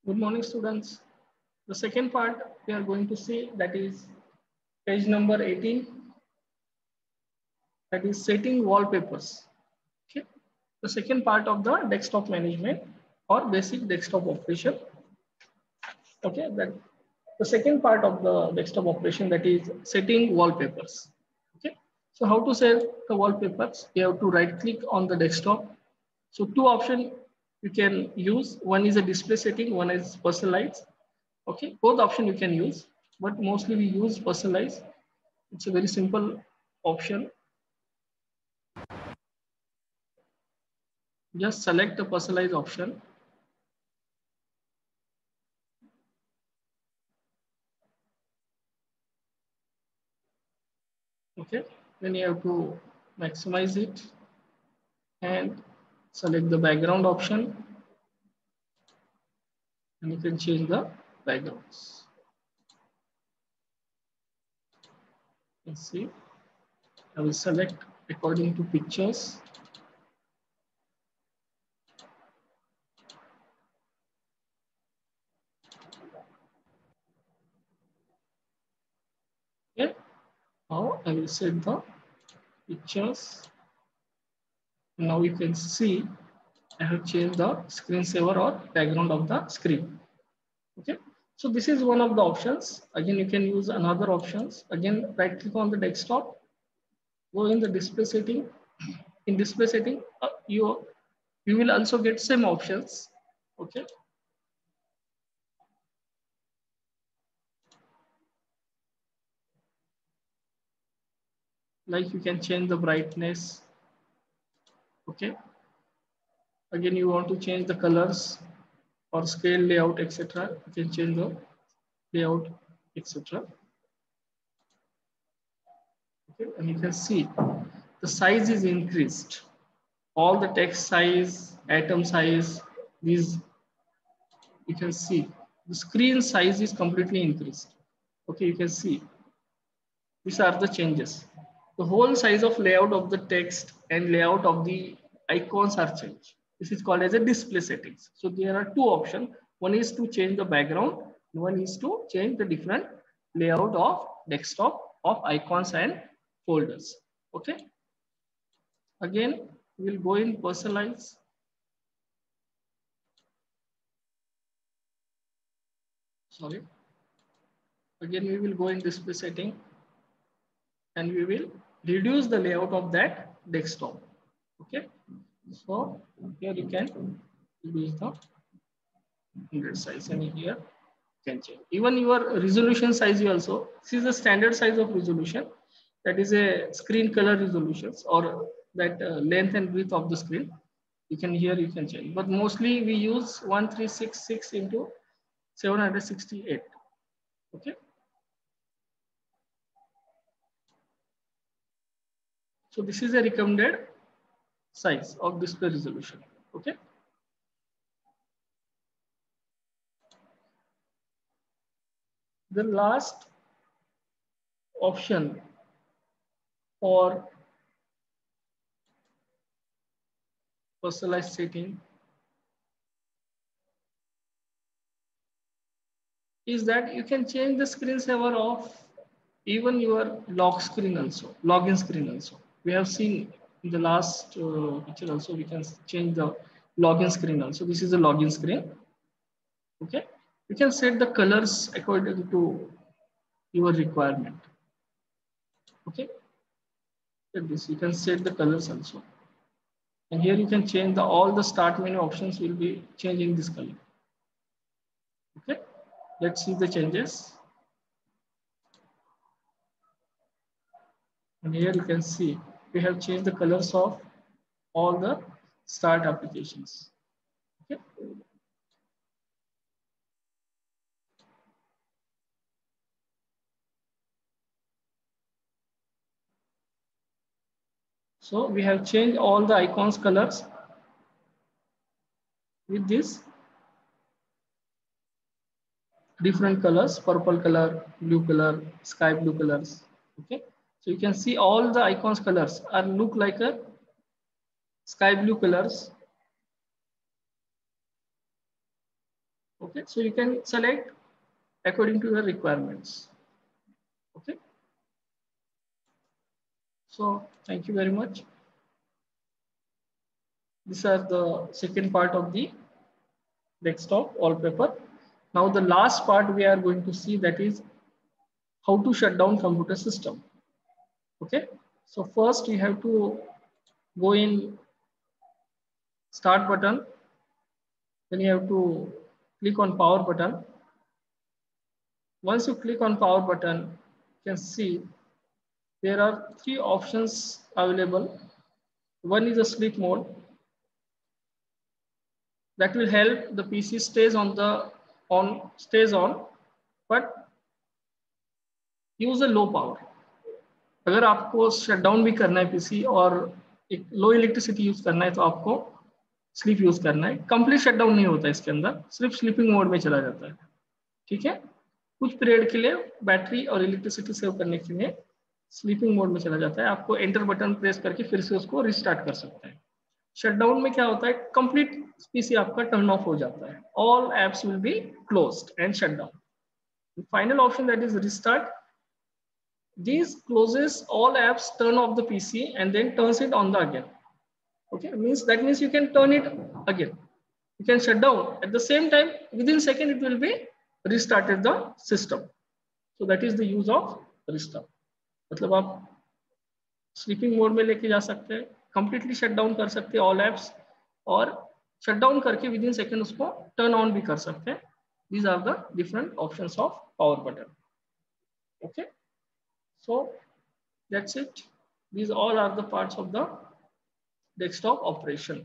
Good morning, students. The second part we are going to see, that is page number 18, that is setting wallpapers. Okay. The second part of the desktop management or basic desktop operation. Okay, that the second part of the desktop operation, that is setting wallpapers. Okay. So how to set the wallpapers? You have to right click on the desktop. So two options you can use. One is a display setting, one is personalize. Okay, both option you can use, but mostly we use personalize. It's a very simple option. Just select the personalize option. Okay, then you have to maximize it and select the background option, and you can change the backgrounds. Let's see. I will select according to pictures. Okay. Now I will set the pictures. Now you can see I have changed the screensaver or background of the screen. Okay, so this is one of the options. Again, you can use another options. Again, right click on the desktop, go in the display setting. In display setting, you will also get same options. Okay, like you can change the brightness. Okay, again you want to change the colors or scale, layout, etc. You can change the layout, etc. Okay, and you can see the size is increased. All the text size, atom size, these you can see the screen size is completely increased. Okay, you can see these are the changes. The whole size of layout of the text and layout of the icons are changed. This is called as a display settings. So there are two options. One is to change the background. One is to change the different layout of desktop of icons and folders. Okay. Again, we'll go in personalize. Sorry. Again, we will go in display setting and we will reduce the layout of that desktop. Okay, so here you can reduce the 100 size, and here you can change even your resolution size. You also, this is the standard size of resolution, that is a screen color resolutions or that length and width of the screen. You can, here you can change, but mostly we use 1366 into 768. Okay, so this is a recommended size of display resolution. Okay, the last option for personalized setting is that you can change the screensaver of even your lock screen also, login screen also. We have seen in the last picture also, we can change the login screen also. This is the login screen. Okay, you can set the colors according to your requirement. Okay, like this, you can set the colors also, and here you can change the all the start menu options will be changing this color. Okay, let's see the changes. And here you can see we have changed the colors of all the start applications. Okay. So we have changed all the icons colors with this different colors, purple color, blue color, sky blue colors. Okay. So you can see all the icons colors are look like a sky blue colors. Okay, so you can select according to your requirements. Okay, so thank you very much. These are the second part of the desktop wallpaper. Now the last part we are going to see, that is how to shut down computer system. Okay, so first you have to go in start button, then you have to click on power button. Once you click on power button, you can see there are three options available. One is a sleep mode, that will help the PC stays on, but use a low power. अगर आपको shut down भी करना है PC और एक लो electricity use करना है, तो आपको स्लीप यूज करना है. कंप्लीट शट डाउन नहीं होता इसके अंदर, सिर्फ स्लीपिंग मोड में चला जाता है. ठीक है, कुछ पीरियड के लिए बैटरी और इलेक्ट्रिसिटी सेव करने के लिए स्लीपिंग मोड में चला जाता है. आपको एंटर बटन प्रेस करके फिर से उसको रिस्टार्ट कर सकते हैं. शटडाउन में क्या होता है, कंप्लीट पीसी आपका टर्न ऑफ हो जाता है. All apps will be closed end shut down. Final option, that is restart. These closes all apps, turn off the PC and then turns it on the again. Okay, that means you can turn it again. You can shut down at the same time, within second it will be restarted the system. So that is the use of restart. मतलब आप sleeping mode में लेके जा सकते हैं, completely shut down कर सकते हैं ऑल एप्स, और शट डाउन करके विद इन सेकेंड उसको टर्न ऑन भी कर सकते हैं. These are the different options of power button. Okay, so that's it. These all are the parts of the desktop operation.